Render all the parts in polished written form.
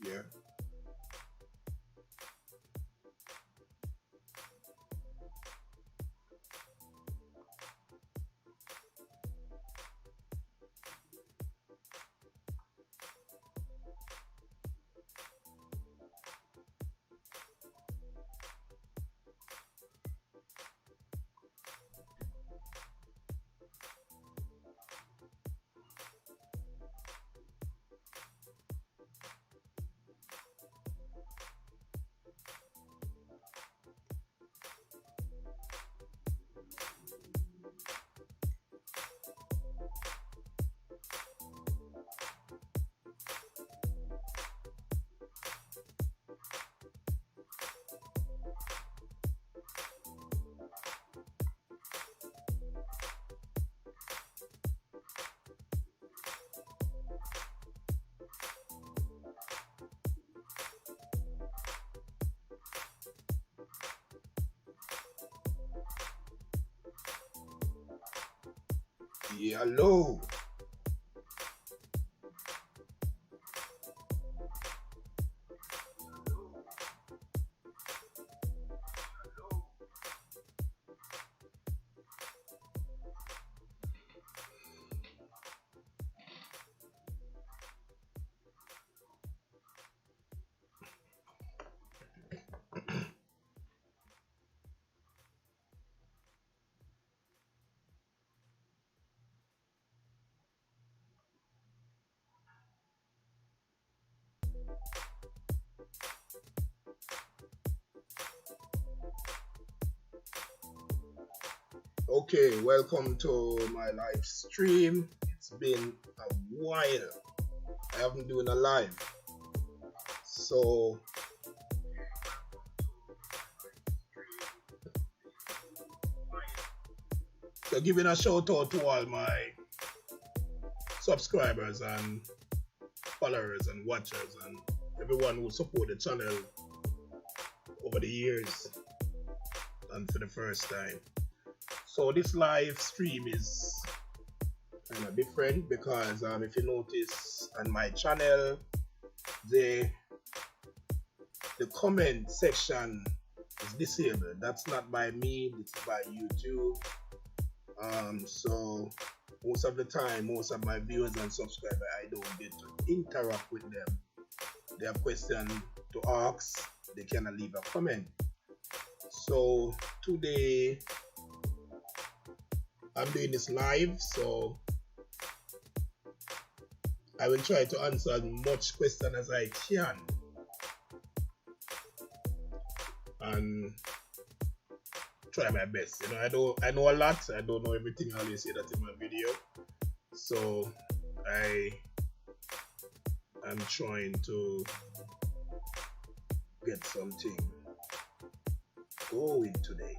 Yeah. Yeah, hello. Okay, welcome to my live stream. It's been a while. I haven't doing a live. So giving a shout out to all my subscribers and followers and watchers and everyone who support the channel over the years and for the first time. So this live stream is kind of different because if you notice on my channel, the comment section is disabled. That's not by me, it's by YouTube. So most of the time, most of my viewers and subscribers, I don't get to interact with them. They have questions to ask, they cannot leave a comment. So today I'm doing this live, so I will try to answer as much question as I can and try my best. You know, I know a lot. I don't know everything. I always say that in my video. So I am trying to get something going today.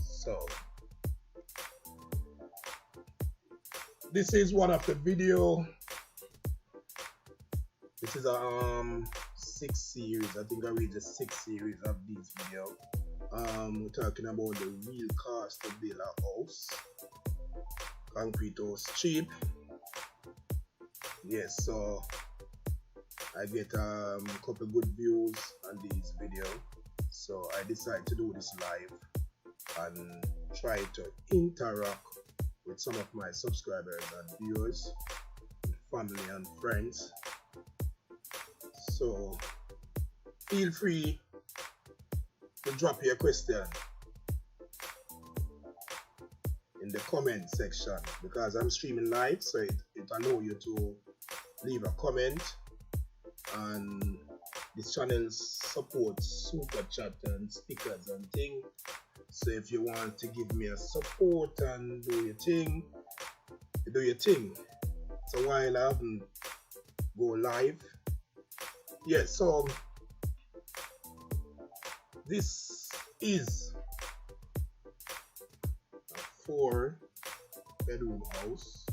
So this is one of the video. This is a 6 series. I think I read the 6 series of this video. We're talking about the real cost to build a house. Concrete house cheap. Yes, so I get a couple good views on this video. So I decided to do this live and try to interact with some of my subscribers and viewers, family and friends. So feel free to drop your question in the comment section because I'm streaming live, so it allows you to leave a comment, and this channel supports super chat and stickers and things. So if you want to give me a support and do your thing, do your thing. It's a while I haven't go live. Yeah, so this is a 4-bedroom house.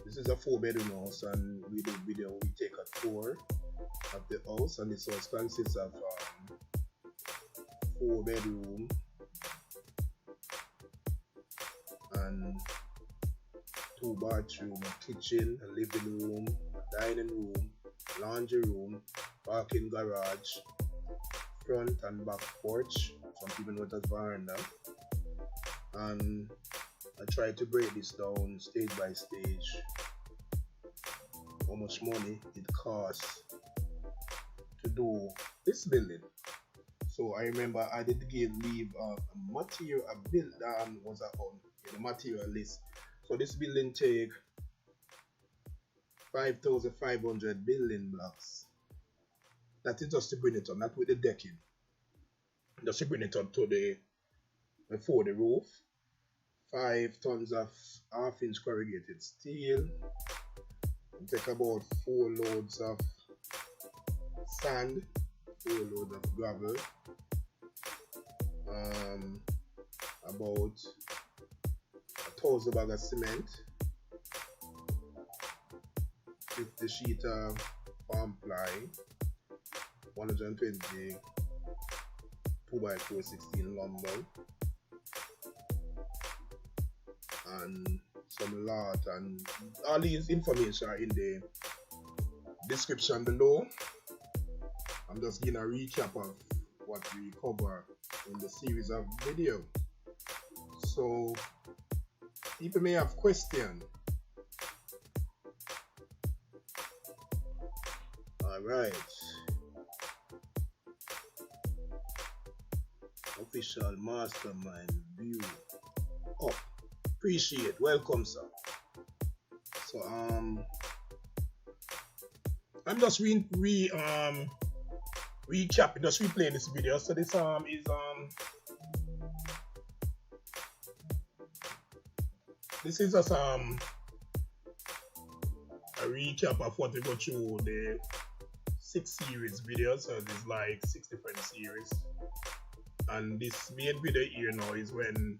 This is a 4-bedroom house, and we do video. We take a tour of the house, and this house consists of 4 bedroom and 2 bathroom, a kitchen, a living room, a dining room, laundry room, parking garage, front and back porch. Some people know it as veranda. And I try to break this down stage by stage. How much money it costs to do this building. So I remember I did leave a material, a bill that was on the material list. So this building take 5,500 building blocks. That is just to bring it up, not with the decking. Just to bring it up to before the roof. 5 tons of half-inch corrugated steel. It take about 4 loads of sand, 4 loads of gravel. About 1,000 bags of cement, 50 sheet of palm ply, 120 2x4 16 lumber, and some lot, and all these information are in the description below. I'm just giving a recap of what we cover in the series of video. So people may have questions. Alright. Official mastermind view up. Appreciate. Welcome, sir. So I'm just recapping, just replaying this video. So this is this is just a recap of what we go through the 6 series videos. So there's like 6 different series, and this main video here now is when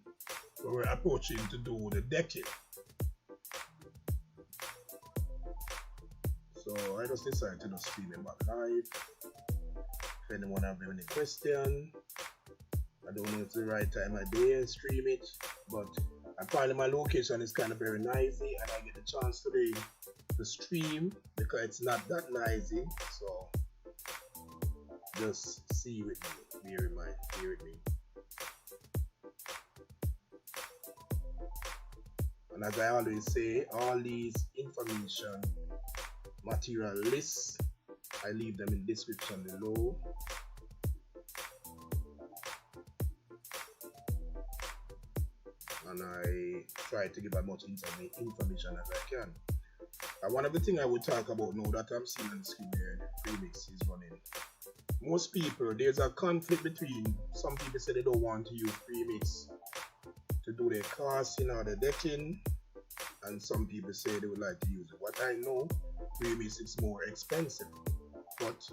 we're approaching to do the decking. So I just decided to just stream it back live. If anyone have any question, I don't know if it's the right time of day and stream it, but apparently my location is kind of very noisy, and I get the chance today to stream because it's not that noisy. So just see with me, bear with me. And as I always say, all these information material lists, I leave them in the description below. And I try to give as much information as I can. And one of the things I would talk about now that I'm seeing on the screen here, the premix is running. Most people, there's a conflict between, some people say they don't want to use premix to do their casting or the decking, and some people say they would like to use it. What I know, premix is more expensive, but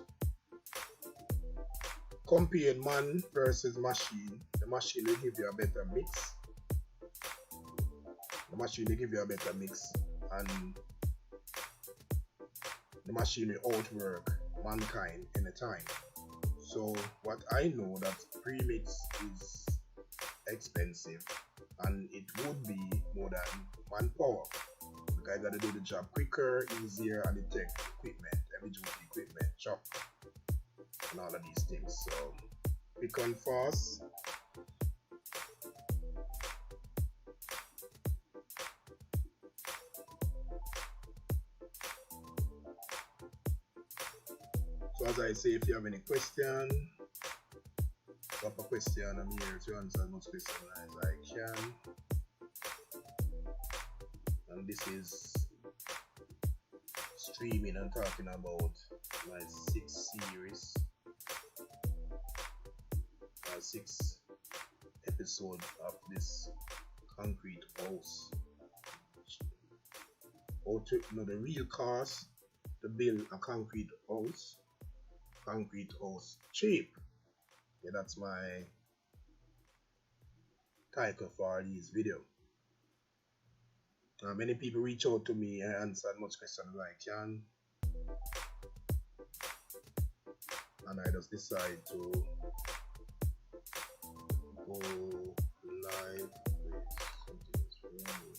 compare man versus machine, the machine will give you a better mix. The machine will give you a better mix, and the machine will outwork mankind anytime. So what I know that premix is expensive, and it would be more than manpower. The guy gotta do the job quicker, easier, and it takes equipment, heavy duty equipment, chop, and all of these things. So quick and fast. So as I say, if you have any question, drop a question. I'm here to answer as much questions as I can. And this is streaming and talking about my 6 series, 6 episodes of this concrete house. How to know the real cost to build a concrete house. Concrete house cheap. Yeah, that's my title for this video. Many people reach out to me. I answer as much questions as I can, and I just decide to go live with something that's wrong.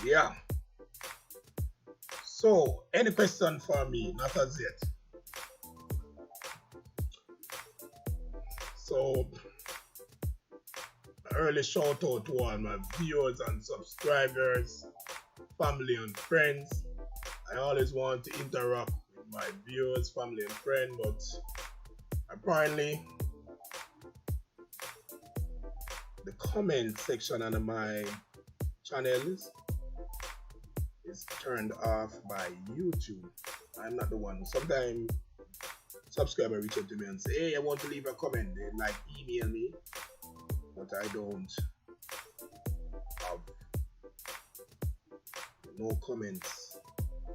Yeah. So, any question for me? Not as yet. So, early shout out to all my viewers and subscribers, family and friends. I always want to interact with my viewers, family and friends, but apparently the comment section on my channels is turned off by YouTube. I'm not the one. Sometimes subscribers reach out to me and say, hey, I want to leave a comment. They like email me, but I don't have no comments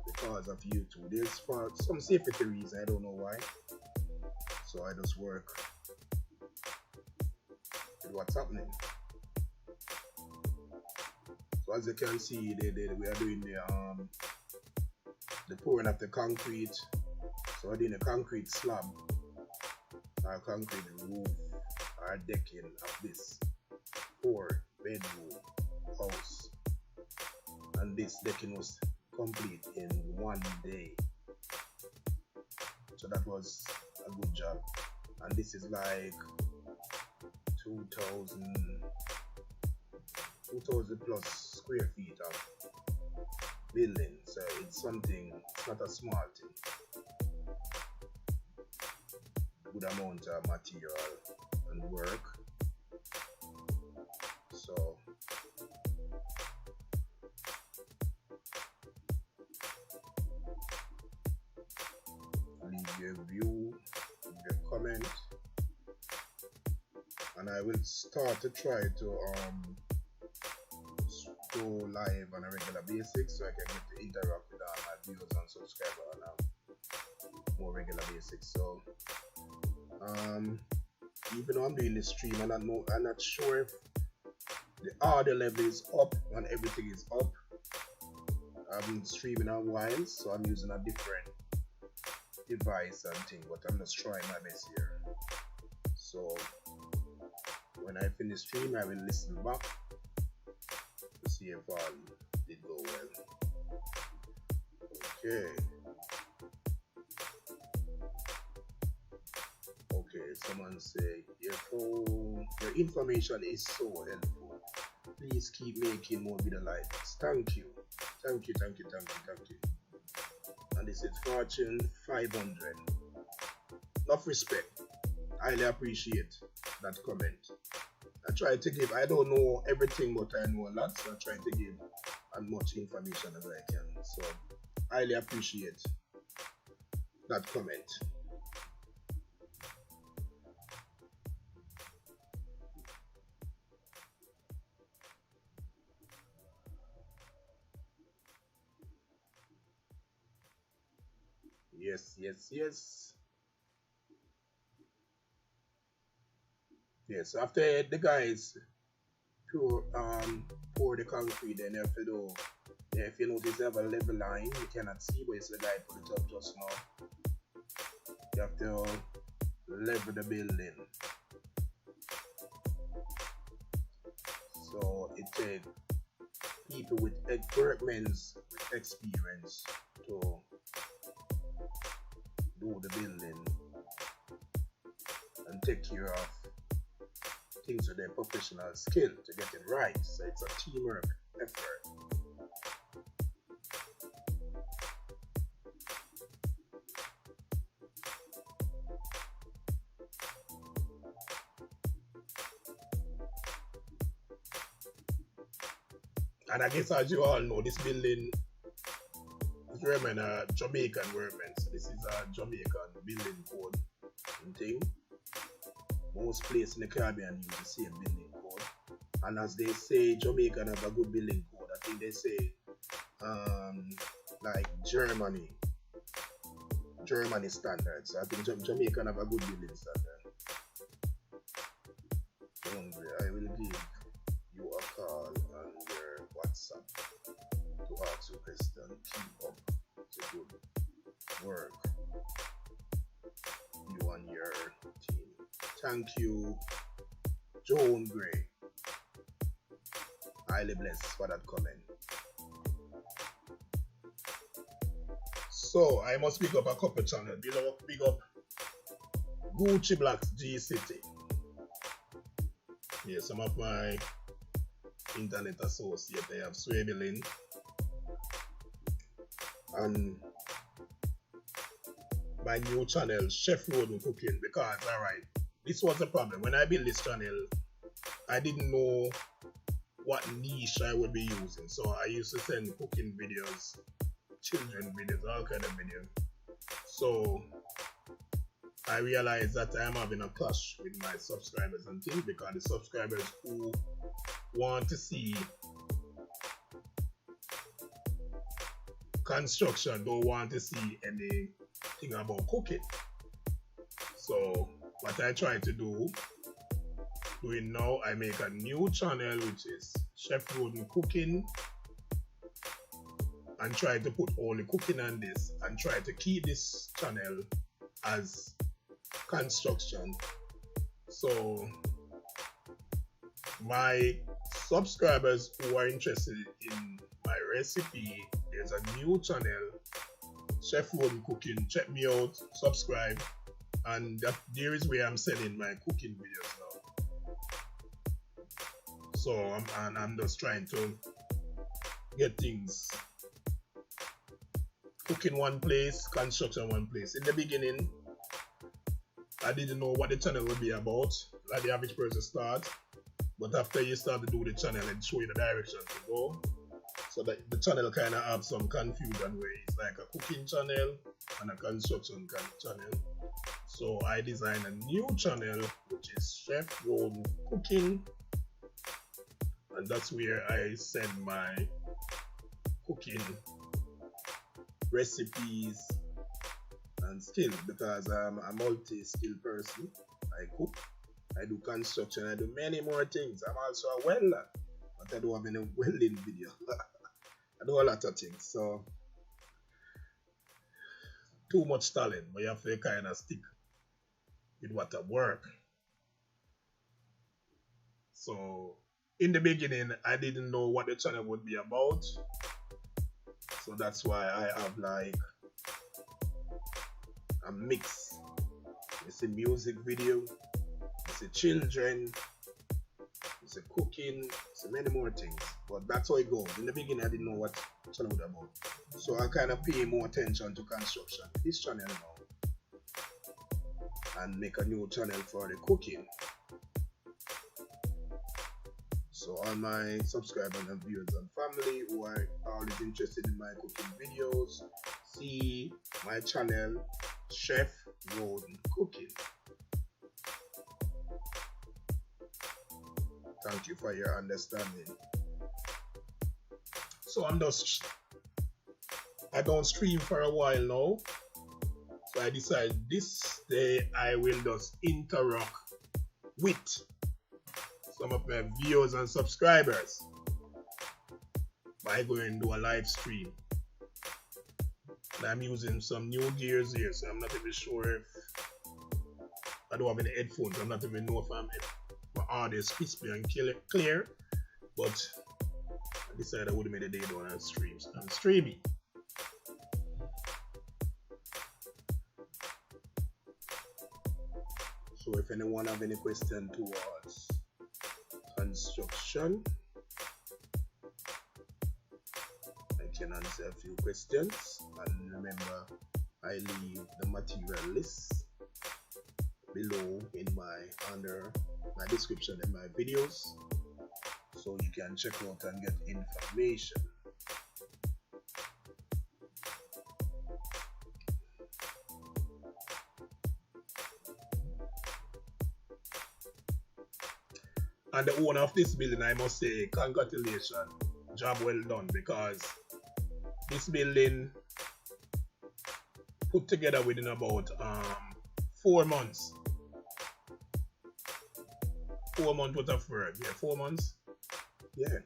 because of YouTube. There's for some safety reason, I don't know why. So I just work with what's happening. So as you can see, we are doing the pouring of the concrete. So we're doing a concrete slab, our concrete roof, our decking of this 4-bedroom house. And this decking was complete in 1 day. So that was a good job. And this is like 2,000 plus square feet of building. So it's something, it's not a small thing. Good amount of material and work. So leave your view, leave your comment, and I will start to try to go live on a regular basis so I can get to interact with all my viewers and subscribers on a more regular basis. So even though I'm doing this stream, I'm not sure if the audio level is up when everything is up. I've been streaming a while, so I'm using a different device and thing, but I'm just trying my best here. So when I finish stream, I will listen back to see if all did go well. Okay. Okay, someone say your information is so helpful. Please keep making more video like this. Thank you. Thank you. And this is Fortune 500. Enough respect. Highly appreciate that comment. I try to give, I don't know everything, but I know a lot, so I try to give as much information as I can. So highly appreciate that comment. Yes. Yes, after the guys pour the concrete, then you have to do, if you notice they have a level line, you cannot see, but it's the guy put it up just now. You have to level the building. So it takes people with workmen's with experience to do the building and take care of things with their professional skill to get it right. So it's a teamwork effort. And I guess as you all know, this building is workmen are Jamaican workmen. So this is a Jamaican building code and thing. Most places in the Caribbean use the same building code. And as they say, Jamaican have a good building code. I think they say like Germany standards. I think Jamaican have a good building standard. Don't worry, I will give you a call on your WhatsApp to ask you a question. Keep up the good work, you and your team. Thank you, Joan Gray. Highly blessed for that comment. So I must pick up a couple channels. Big up Gucci Blacks G City. Yeah, some of my internet associates, they have Swabelin and my new channel, Chef Rhoden Cooking, because alright, this was the problem. When I built this channel, I didn't know what niche I would be using. So I used to send cooking videos, children videos, all kind of videos. So I realized that I am having a clash with my subscribers and things, because the subscribers who want to see construction don't want to see anything about cooking. So what I try to do, doing now, I make a new channel which is Chef Rhoden Cooking, and try to put all the cooking on this and try to keep this channel as construction. So my subscribers who are interested in my recipe, there's a new channel, Chef Rhoden Cooking. Check me out, subscribe, and there is where I'm selling my cooking videos now. So I'm just trying to get things cooking one place, construction one place. In the beginning, I didn't know what the channel would be about, like the average person start. But after you start to do the channel and show you the direction to go, so that the channel kind of have some confusion where it's like a cooking channel and a construction channel. So I designed a new channel which is Chef Rhoden Cooking, and that's where I send my cooking recipes and skills, because I'm a multi-skilled person. I cook, I do construction, I do many more things. I'm also a welder, but I don't have any welding video. I do a lot of things, so too much talent, but you have to kind of stick with what I work. So in the beginning, I didn't know what the channel would be about, so that's why I have like a mix. It's a music video, it's a children, it's a cooking, it's a many more things. But that's how it goes. In the beginning, I didn't know what channel was about, so I kind of pay more attention to construction. This channel now, and make a new channel for the cooking. So all my subscribers and viewers and family who are always interested in my cooking videos, see my channel, Chef Rhoden Cooking. Thank you for your understanding. So I don't stream for a while now. So I decided this day I will just interact with some of my viewers and subscribers by going and do a live stream. And I'm using some new gears here, so I'm not even sure if I don't have any headphones. I'm not even know if my audio is crispy and clear, but I decided I would have made a day doing a stream. So I'm streaming. So if anyone have any question towards construction, I can answer a few questions. And remember, I leave the material list below under my description in my videos, so you can check out and get information. And the owner of this building, I must say, congratulations, job well done, because this building put together within about 4 months. 4 months worth of work. Yeah, 4 months. Yeah.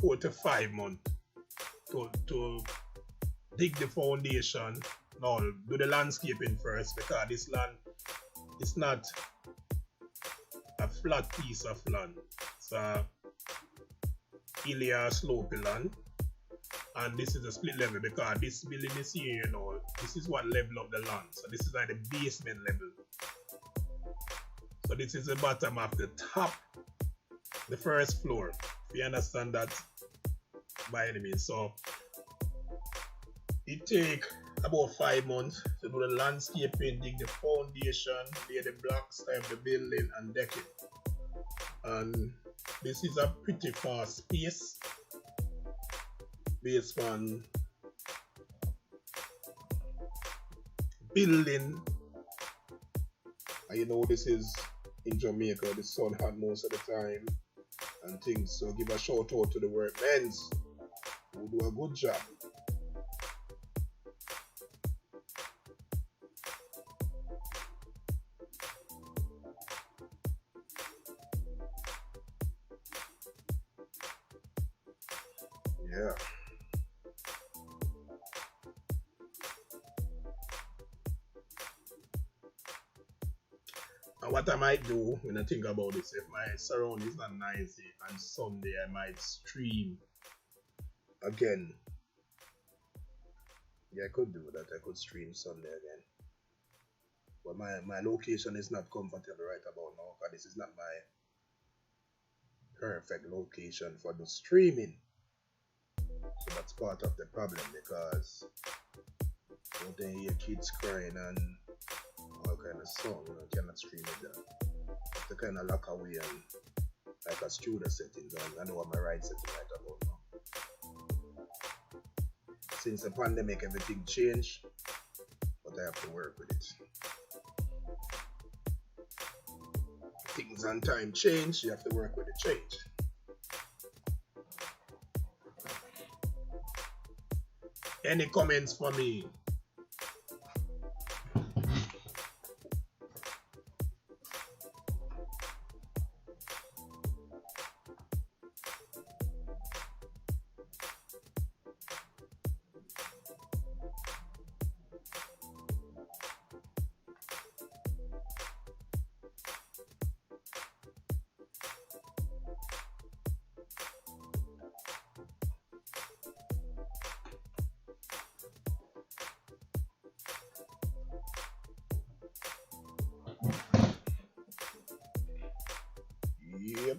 4 to 5 months to dig the foundation. No, do the landscaping first, because this land is not a flat piece of land. It's a hilly or slopey land. And this is a split level because this building is here, you know, this is what level of the land. So this is like the basement level. So this is the bottom of the top, the first floor. If you understand that by any means. So it take about 5 months to do the landscaping, dig the foundation, lay the blocks, type the building and deck it. And this is a pretty fast pace based on building. And you know, this is in Jamaica, the sun hot most of the time and things. So give a shout out to the workmen who do a good job. Yeah. And what I might do when I think about this, if my surroundings is not nice and Sunday I might stream again. Yeah, I could do that. I could stream Sunday again. But my location is not comfortable right about now because this is not my perfect location for the streaming. So that's part of the problem because you don't hear kids crying and all kind of song, you cannot stream it down. To kind of lock away and like a studio settings, and I know what my right setting right about now. Since the pandemic, everything changed, but I have to work with it. Things and time change, you have to work with the change. Any comments for me? Yep.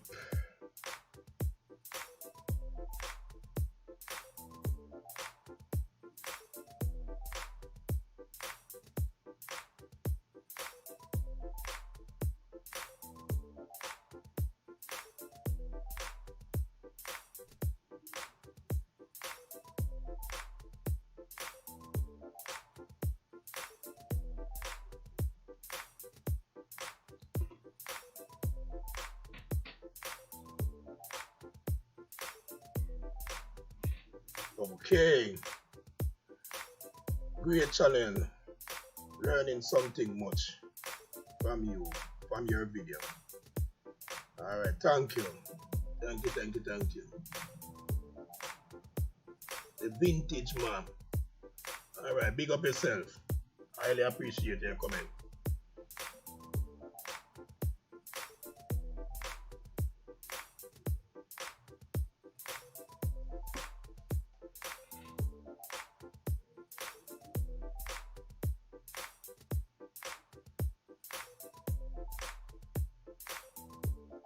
Okay. Great channel. Learning something much from you, from your video. Alright, thank you. Thank you. The vintage man. Alright, big up yourself. Highly appreciate your comment.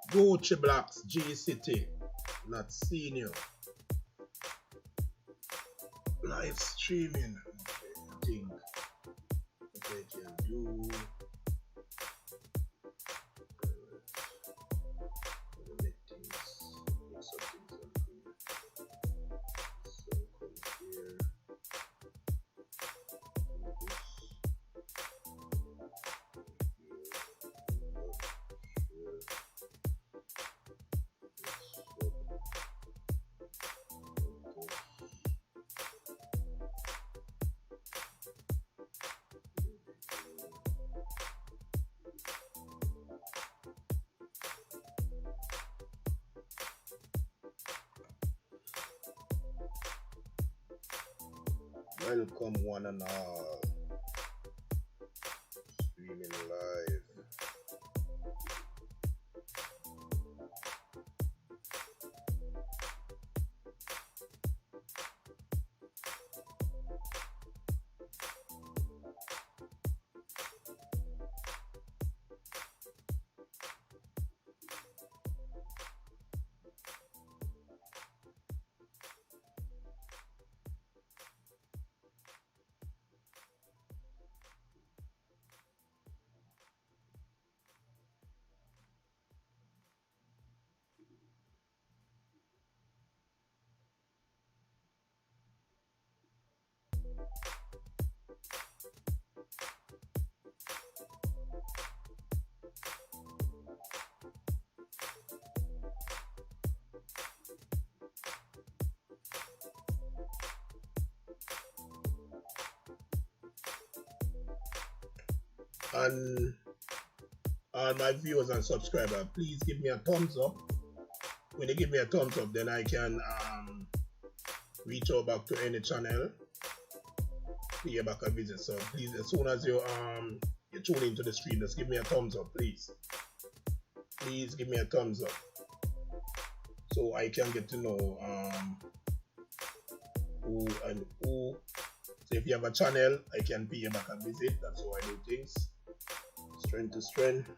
Gucci Blocks, G City, not seeing you. Live streaming. Okay, I think what I can do. Make some things on here. So come here. Welcome one and all. Streaming live. and all my viewers and subscribers, please give me a thumbs up. When you give me a thumbs up, then I can reach out back to any channel, pay back a visit. So please, as soon as you tune into the stream, just give me a thumbs up, please. Please give me a thumbs up so I can get to know who and who. So if you have a channel, I can pay you back a visit. That's how I do things. Strength to strength.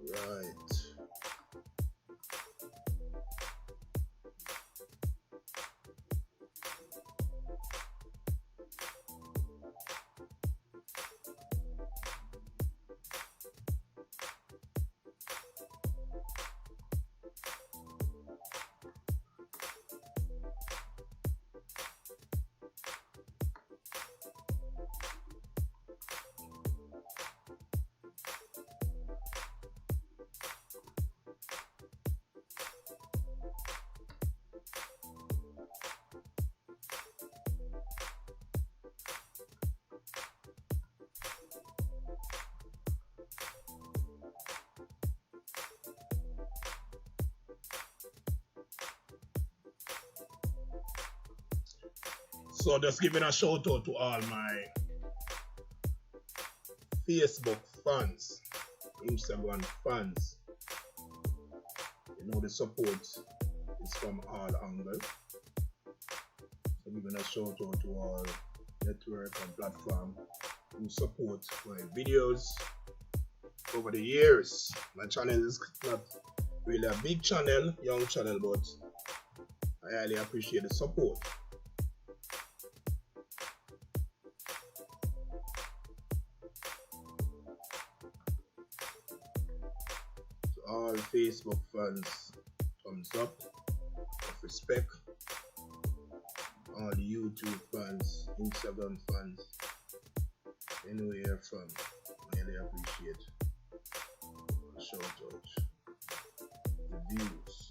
Right. So just giving a shout out to all my Facebook fans, Instagram fans. You know the support is from all angles. So giving a shout out to all network and platform who support my videos over the years. My channel is not really a big channel, young channel, but I highly appreciate the support. All Facebook fans, thumbs up of respect. All the YouTube fans, Instagram fans, anywhere you're from, I really appreciate the shout out, the views.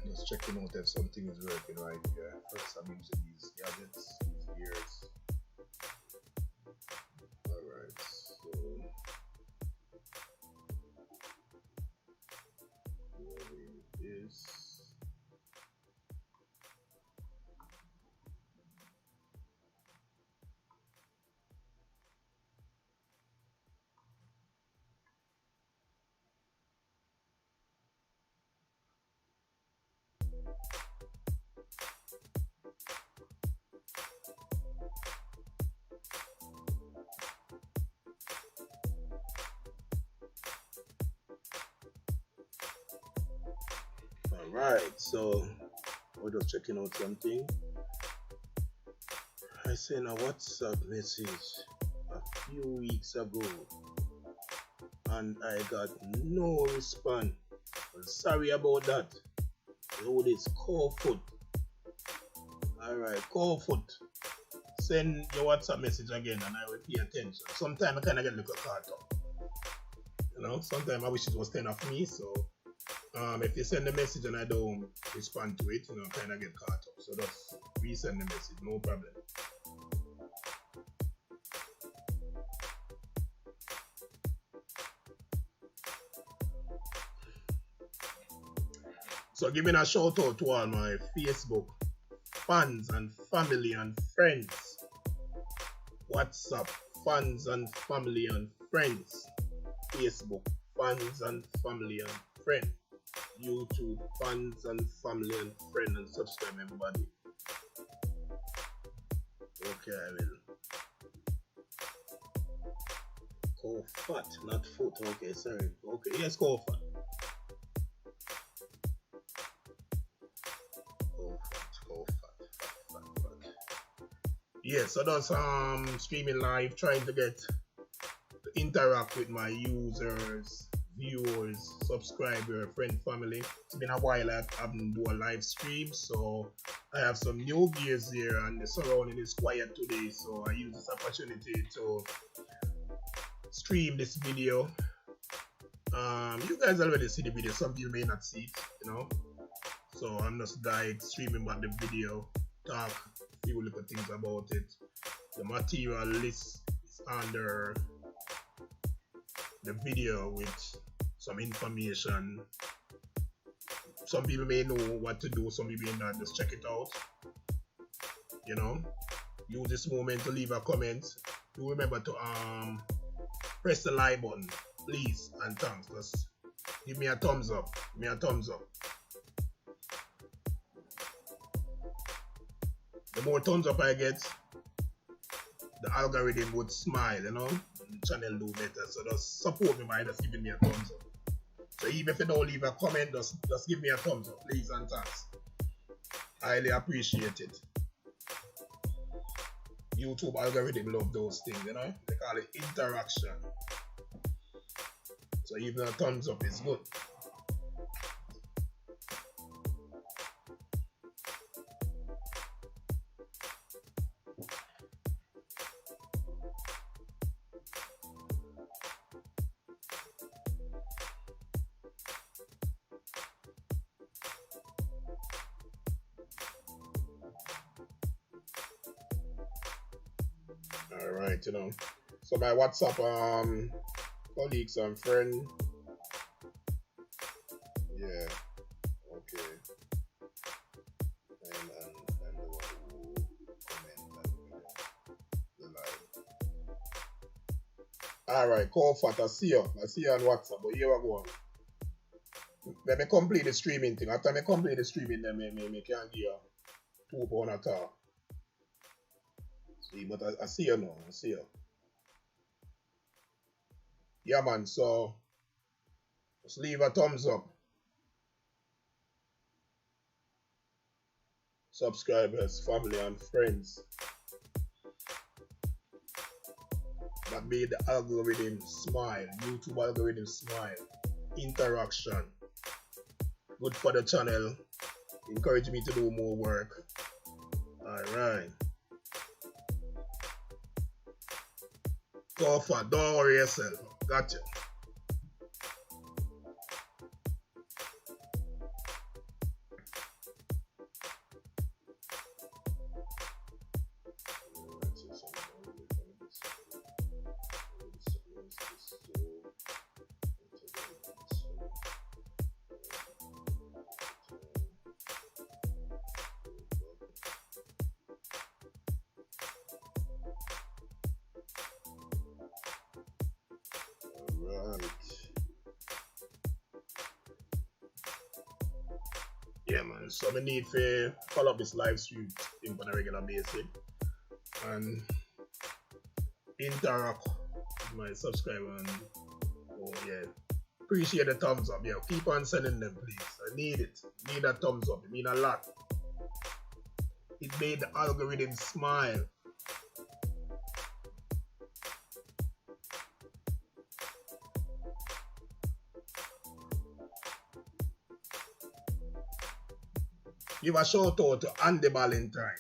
Just checking out if something is working right here. First I'm using these gadgets, these gears. Alright, so where is Alright, so we're just checking out something. I sent a WhatsApp message a few weeks ago and I got no response. Well, sorry about that. Oh, this Corefoot. Alright, Corefoot. Send your WhatsApp message again and I will pay attention. Sometimes I kind of get a little caught up. You know, sometimes I wish it was 10 of me, so if you send a message and I don't respond to it, you know, kind of get caught up. So just resend the message, no problem. So giving a shout out to all my Facebook fans and family and friends. WhatsApp fans and family and friends. Facebook fans and family and friends. YouTube fans and family and friends and subscribe everybody. Okay, I will. Fat, not foot. Okay, sorry. Okay, yes, fat. Fat. Yes, so that's streaming live, trying to get to interact with my users, viewers, subscriber, friend, family. It's been a while I haven't do a live stream, so I have some new gears here and the surrounding is quiet today, so I use this opportunity to stream this video. You guys already see the video, some people may not see it, you know, so I'm just like streaming about the video, talk a few little things about it. The material list is under the video with some information. Some people may know what to do, some people may not. Just check it out, you know. Use this moment to leave a comment. Do remember to press the like button, please, and thanks. Just give me a thumbs up. Give me a thumbs up. The more thumbs up I get, the algorithm would smile, you know, and the channel do better. So just support me by just giving me a thumbs up. So even if you don't leave a comment, just give me a thumbs up, please, and thanks. I highly appreciate it. YouTube algorithm love those things, you know. They call it interaction. So even a thumbs up is good. Alright, you know. So my WhatsApp colleagues and friends. Yeah. Okay. And the one who comment the live. Alright, Fat, I see you on WhatsApp, but here we go. Let me complete the streaming thing. After I complete the streaming, then I can give you £2 at all. See, but I see you now. I see you. Yeah, man. So just leave a thumbs up. Subscribers, family, and friends. That made the algorithm smile. YouTube algorithm smile. Interaction. Good for the channel. Encourage me to do more work. Alright. Fat, don't worry yourself. Gotcha. Yeah, man. So I need to follow up this live stream on a regular basis and interact with my subscriber. And oh yeah, appreciate the thumbs up. Yeah, keep on sending them, please. I need it. Need a thumbs up. It means a lot. It made the algorithm smile. Give a shout out to Andy Valentine,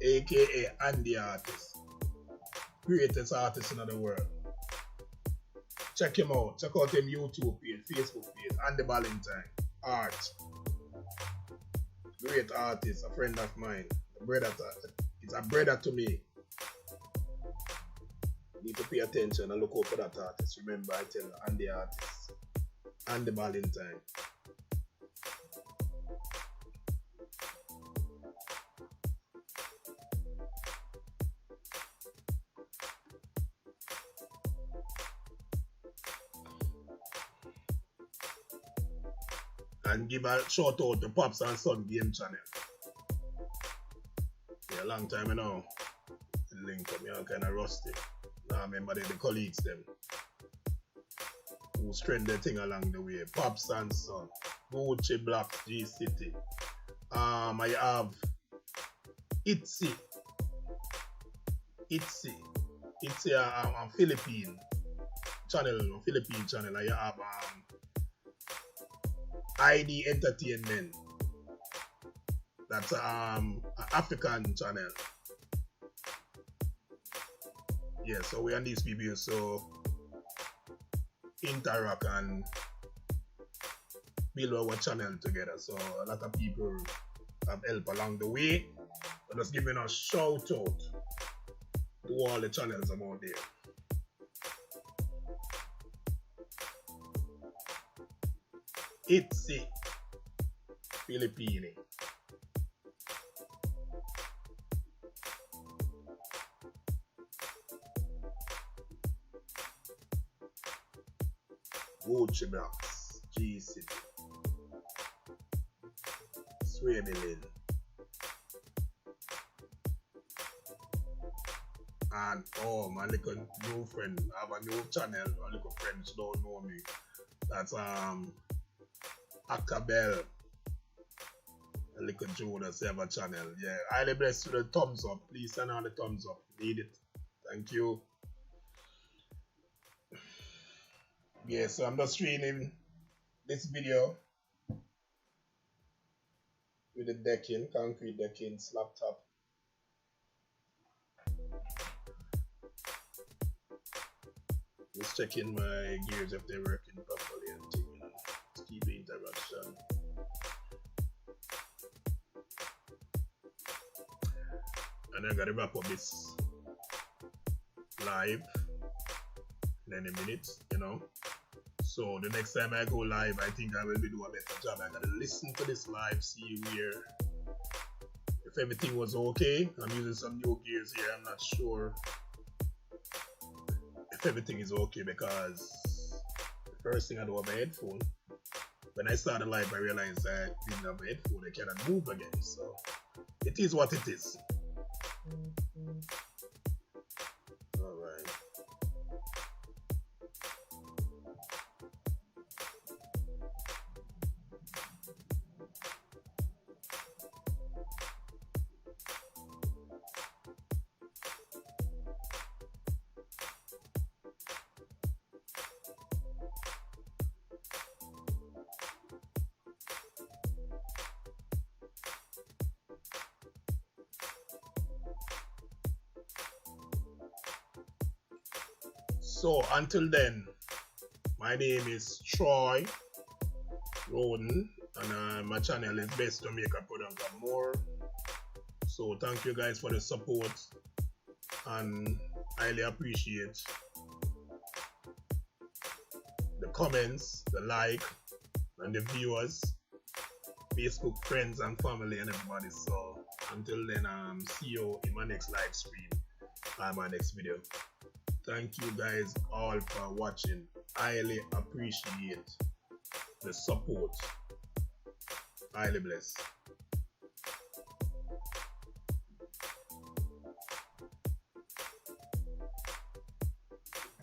aka Andy Artist, greatest artist in the world. Check him out. Check out him YouTube page, Facebook page, Andy Valentine Art. Great artist, a friend of mine. It's a brother to me. You need to pay attention and look out for that artist. Remember, I tell you, Andy Artist, Andy Valentine. And give a shout out to Pops and Son Game Channel. Yeah, long time now. The link up, I'm kind of rusty. Now I remember the colleagues them who strengthened the thing along the way. Pops and Son, Gucci Black, G City. I have Itzy a Philippine channel. I have ID Entertainment. That's an African channel. Yeah, so we on these people so interact and build our channel together. So a lot of people have helped along the way. So just giving a shout out to all the channels about there. Itzy Philippine. Gucci Blocks, G City, Sweden, and oh my little new friend, I have a new channel, a little friends don't know me. That's Akabel, a little Jonas have a channel. Yeah, highly blessed with a thumbs up. Please send on the thumbs up. Need it. Thank you. Yeah, so I'm just streaming this video with the decking, concrete decking, slab top. Just checking my gears if they're working properly and thing, you know, to keep the interaction. And I gotta wrap up this live in any minute, you know. So the next time I go live, I think I will be doing a better job. I gotta listen to this live, see where if everything was okay. I'm using some new gears here. I'm not sure if everything is okay because the first thing I do have a headphone. When I started live, I realized I didn't have a headphone. I cannot move again. So it is what it is. Alright. So until then, my name is Troy Rhoden, and my channel is Best Jamaican Product and More. So thank you guys for the support, and highly appreciate the comments, the like, and the viewers, Facebook friends and family and everybody. So until then, see you in my next live stream and my next video. Thank you guys all for watching. Highly appreciate the support. Highly blessed.